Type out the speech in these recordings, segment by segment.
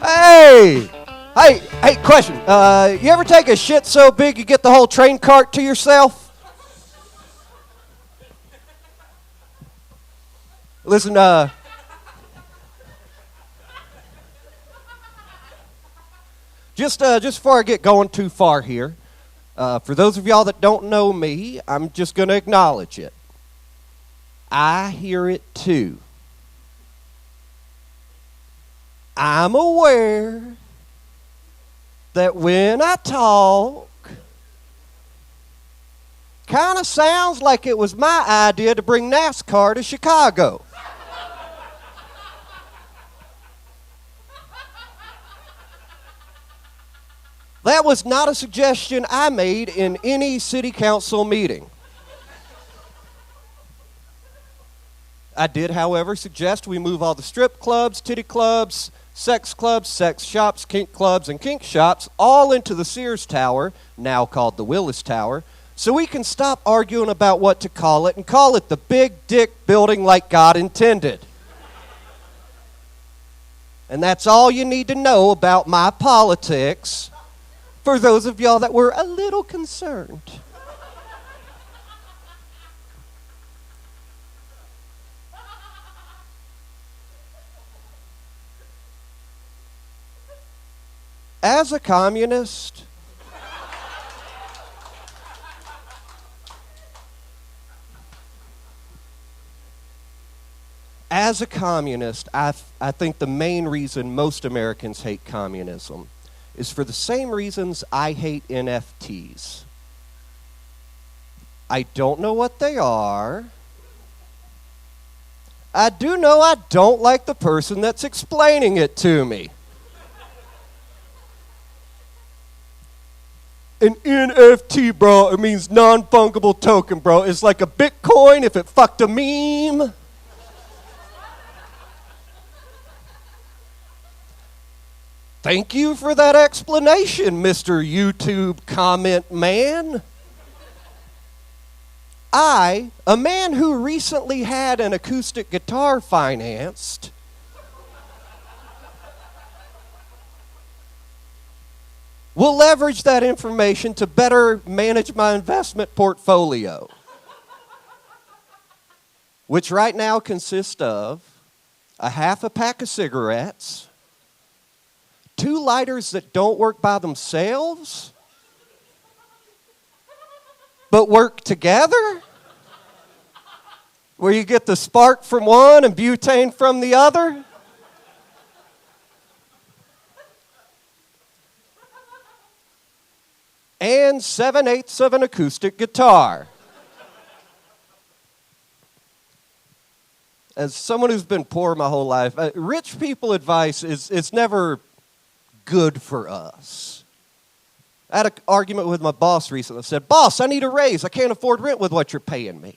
Hey! Hey, question. You ever take a shit so big you get the whole train cart to yourself? Listen, just before I get going too far here, for those of y'all that don't know me, I'm just going to acknowledge it. I hear it too. I'm aware that when I talk, kind of sounds like it was my idea to bring NASCAR to Chicago. That was not a suggestion I made in any city council meeting. I did, however, suggest we move all the strip clubs, titty clubs, sex shops, kink clubs, and kink shops all into the Sears Tower, now called the Willis Tower, so we can stop arguing about what to call it and call it the Big Dick Building like God intended. And that's all you need to know about my politics for those of y'all that were a little concerned. As a communist, I think the main reason most Americans hate communism is for the same reasons I hate NFTs. I don't know what they are. I do know I don't like the person that's explaining it to me. An NFT, bro, it means non-fungible token, bro. It's like a Bitcoin if it fucked a meme. Thank you for that explanation, Mr. YouTube comment man. I, a man who recently had an acoustic guitar financed, will leverage that information to better manage my investment portfolio, which right now consists of a half a pack of cigarettes, 2 lighters that don't work by themselves, but work together, where you get the spark from one and butane from the other. And 7/8 of an acoustic guitar. As someone who's been poor my whole life, rich people advice is never good for us. I had an argument with my boss recently. I said, "Boss, I need a raise. I can't afford rent with what you're paying me."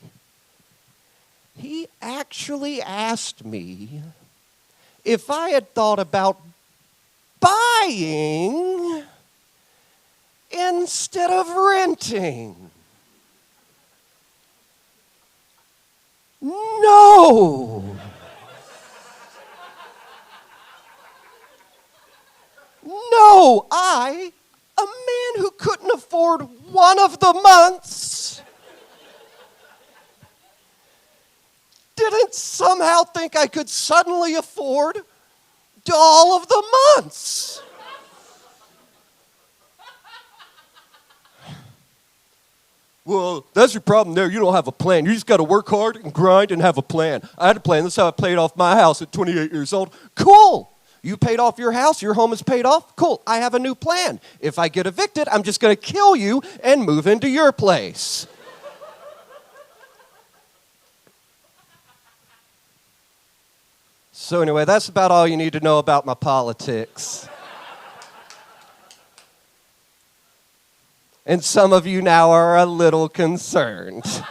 He actually asked me if I had thought about buying instead of renting. No. No, I, a man who couldn't afford one of the months, didn't somehow think I could suddenly afford all of the months. Well, that's your problem there. You don't have a plan. You just got to work hard and grind and have a plan. I had a plan. That's how I paid off my house at 28 years old. Cool. You paid off your house. Your home is paid off. Cool. I have a new plan. If I get evicted, I'm just going to kill you and move into your place. So anyway, that's about all you need to know about my politics. And some of you now are a little concerned.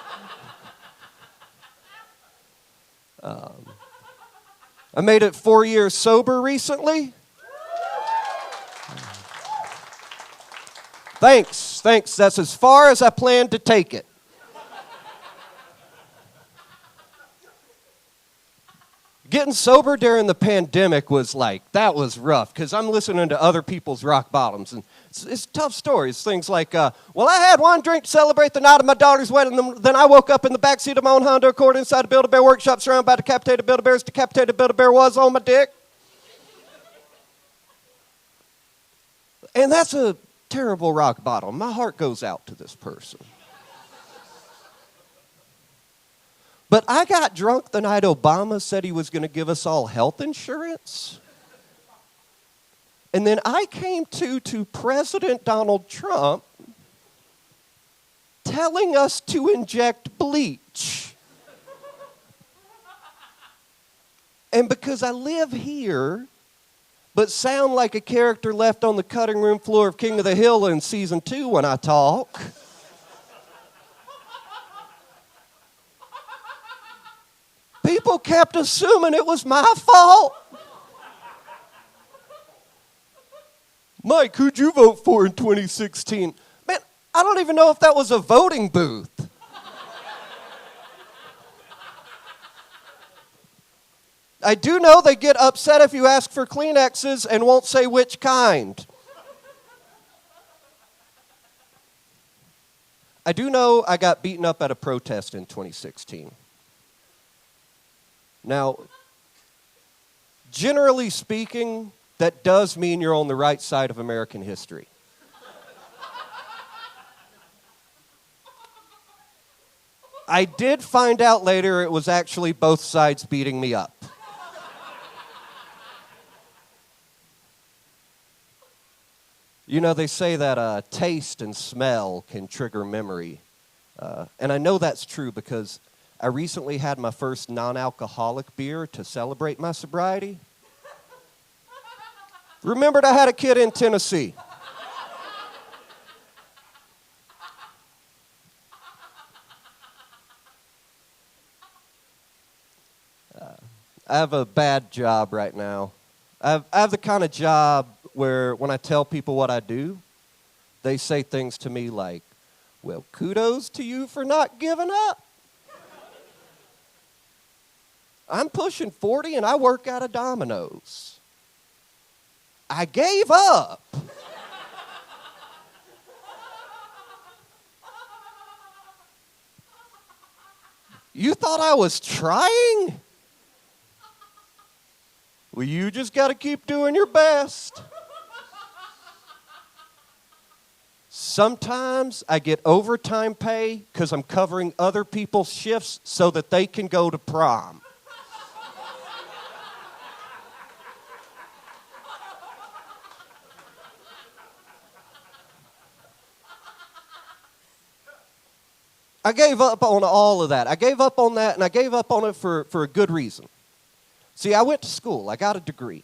I made it 4 years sober recently. Thanks. That's as far as I planned to take it. Getting sober during the pandemic was that was rough because I'm listening to other people's rock bottoms. And it's tough stories. Things like, well, I had one drink to celebrate the night of my daughter's wedding. Then I woke up in the backseat of my own Honda Accord inside a Build-A-Bear workshop surrounded by decapitated Build-A-Bears. Decapitated Build-A-Bear was on my dick. And that's a terrible rock bottom. My heart goes out to this person. But I got drunk the night Obama said he was going to give us all health insurance. And then I came to President Donald Trump telling us to inject bleach. And because I live here, but sound like a character left on the cutting room floor of King of the Hill in season 2 when I talk, people kept assuming it was my fault. Mike, who'd you vote for in 2016? Man, I don't even know if that was a voting booth. I do know they get upset if you ask for Kleenexes and won't say which kind. I do know I got beaten up at a protest in 2016. Now, generally speaking, that does mean you're on the right side of American history. I did find out later it was actually both sides beating me up. You know, they say that taste and smell can trigger memory. And I know that's true because I recently had my first non-alcoholic beer to celebrate my sobriety. Remembered I had a kid in Tennessee. I have a bad job right now. I have the kind of job where when I tell people what I do, they say things to me like, well, kudos to you for not giving up. I'm pushing 40 and I work out of Domino's. I gave up. You thought I was trying? Well, you just got to keep doing your best. Sometimes I get overtime pay because I'm covering other people's shifts so that they can go to prom. I gave up on all of that. I gave up on that, and I gave up on it for a good reason. See, I went to school. I got a degree.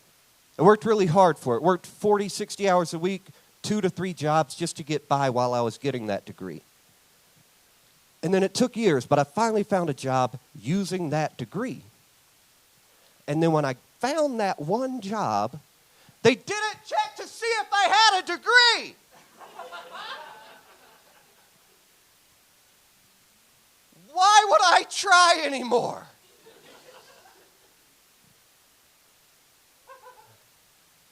I worked really hard for it. Worked 40, 60 hours a week, 2 to 3 jobs just to get by while I was getting that degree. And then it took years, but I finally found a job using that degree. And then when I found that one job, they didn't check to see if I had a degree. Why would I try anymore?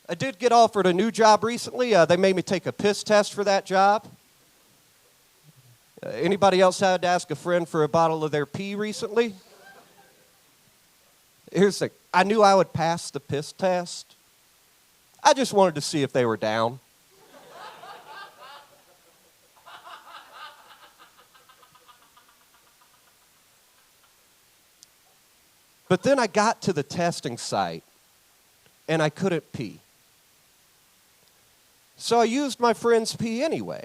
I did get offered a new job recently. They made me take a piss test for that job. Anybody else had to ask a friend for a bottle of their pee recently? Here's the thing. I knew I would pass the piss test. I just wanted to see if they were down. But then I got to the testing site, and I couldn't pee. So I used my friend's pee anyway.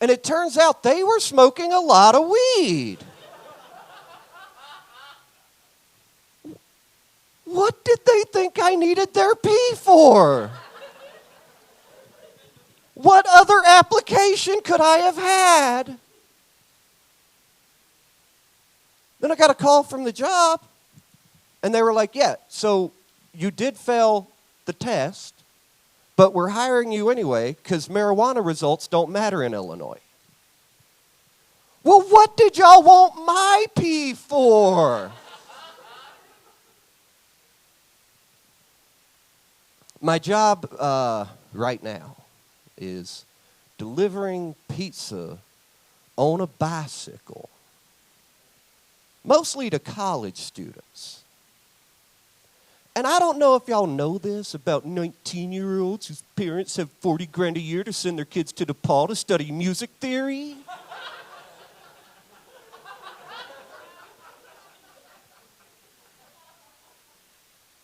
And it turns out they were smoking a lot of weed. What did they think I needed their pee for? What other application could I have had? Then I got a call from the job, and they were like, yeah, so you did fail the test, but we're hiring you anyway because marijuana results don't matter in Illinois. Well, what did y'all want my pee for? My job right now is delivering pizza on a bicycle, mostly to college students. And I don't know if y'all know this about 19-year-olds whose parents have 40 grand a year to send their kids to DePaul to study music theory.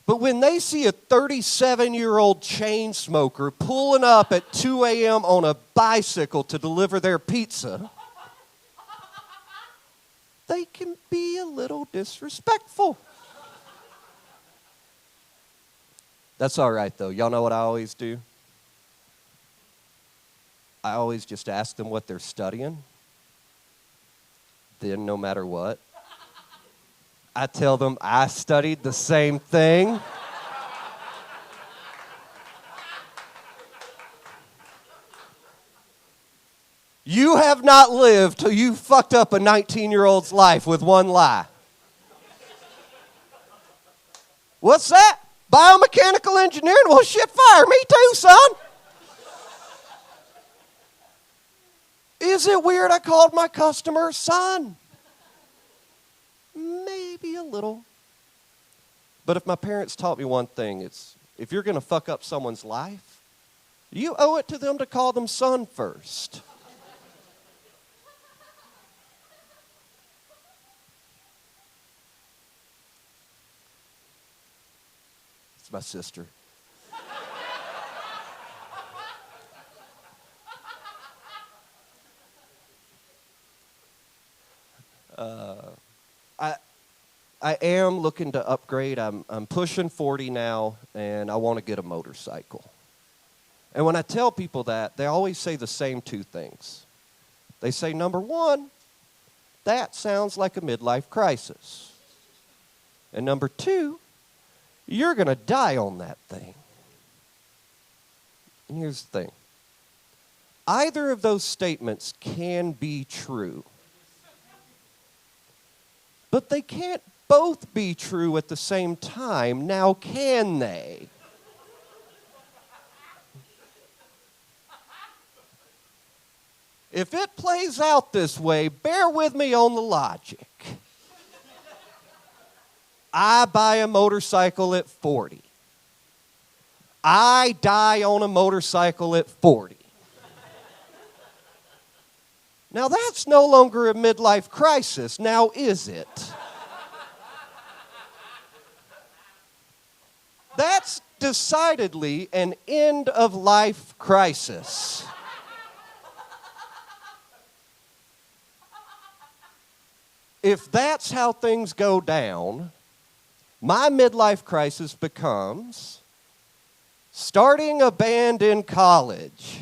But when they see a 37-year-old chain smoker pulling up at 2 a.m. on a bicycle to deliver their pizza, they can be a little disrespectful. That's all right, though. Y'all know what I always do? I always just ask them what they're studying. Then, no matter what, I tell them I studied the same thing. You have not lived till you fucked up a 19-year-old's life with one lie. What's that? Biomechanical engineering? Well, shit, fire me too, son. Is it weird I called my customer son? Maybe a little. But if my parents taught me one thing, it's if you're going to fuck up someone's life, you owe it to them to call them son first. It's my sister. I am looking to upgrade. I'm pushing 40 now, and I want to get a motorcycle. And when I tell people that, they always say the same two things. They say, number one, that sounds like a midlife crisis. And number two, you're going to die on that thing. And here's the thing. Either of those statements can be true. But they can't both be true at the same time, now can they? If it plays out this way, bear with me on the logic. I buy a motorcycle at 40. I die on a motorcycle at 40. Now that's no longer a midlife crisis, now is it? That's decidedly an end-of-life crisis. If that's how things go down, my midlife crisis becomes starting a band in college.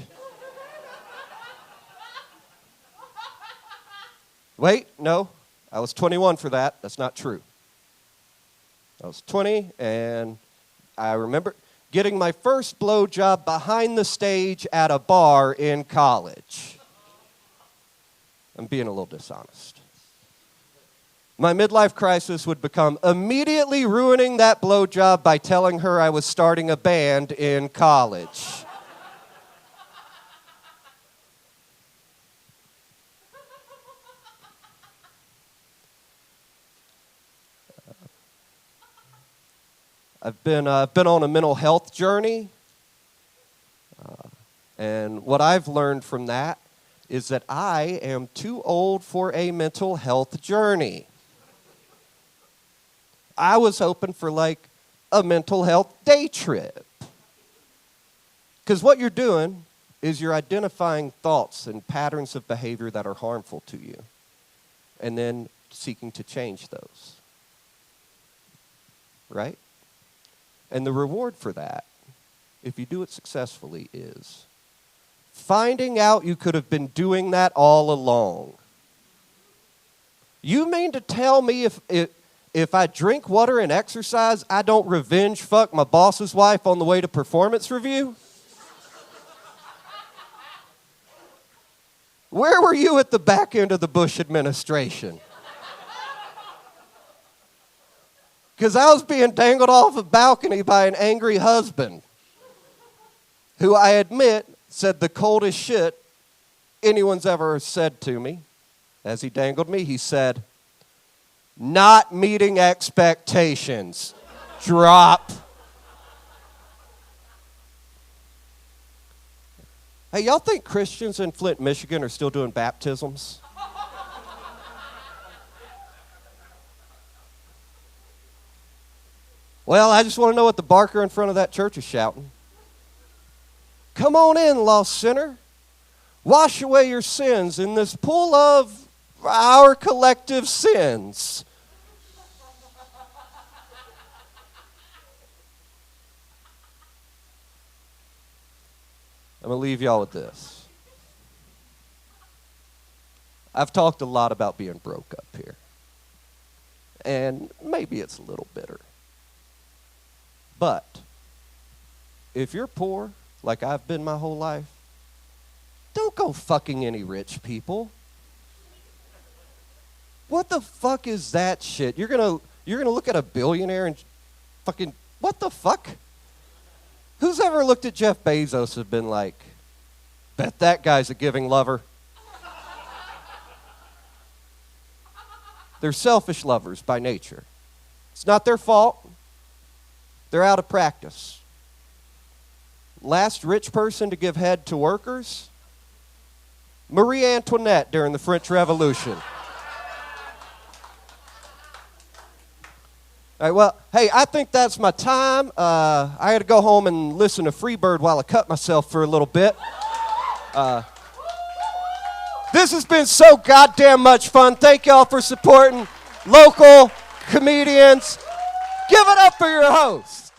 Wait, no, I was 21 for that. That's not true. I was 20, and I remember getting my first blowjob behind the stage at a bar in college. I'm being a little dishonest. My midlife crisis would become immediately ruining that blowjob by telling her I was starting a band in college. I've been on a mental health journey, and what I've learned from that is that I am too old for a mental health journey. I was hoping for like a mental health day trip. Because what you're doing is you're identifying thoughts and patterns of behavior that are harmful to you, and then seeking to change those. Right? And the reward for that, if you do it successfully, is finding out you could have been doing that all along. You mean to tell me if I drink water and exercise, I don't revenge fuck my boss's wife on the way to performance review? Where were you at the back end of the Bush administration? Because I was being dangled off a balcony by an angry husband. who I admit said the coldest shit anyone's ever said to me. As he dangled me, he said, "Not meeting expectations." Drop. Hey, y'all think Christians in Flint, Michigan are still doing baptisms? Well, I just want to know what the barker in front of that church is shouting. Come on in, lost sinner. Wash away your sins in this pool of our collective sins. I'm going to leave y'all with this. I've talked a lot about being broke up here. And maybe it's a little bitter. But if you're poor, like I've been my whole life, don't go fucking any rich people. What the fuck is that shit? You're gonna look at a billionaire and fucking, what the fuck? Who's ever looked at Jeff Bezos and been like, bet that guy's a giving lover? They're selfish lovers by nature. It's not their fault. They're out of practice. Last rich person to give head to workers? Marie Antoinette during the French Revolution. All right, well, hey, I think that's my time. I had to go home and listen to Freebird while I cut myself for a little bit. This has been so goddamn much fun. Thank y'all for supporting local comedians. Give it up for your host.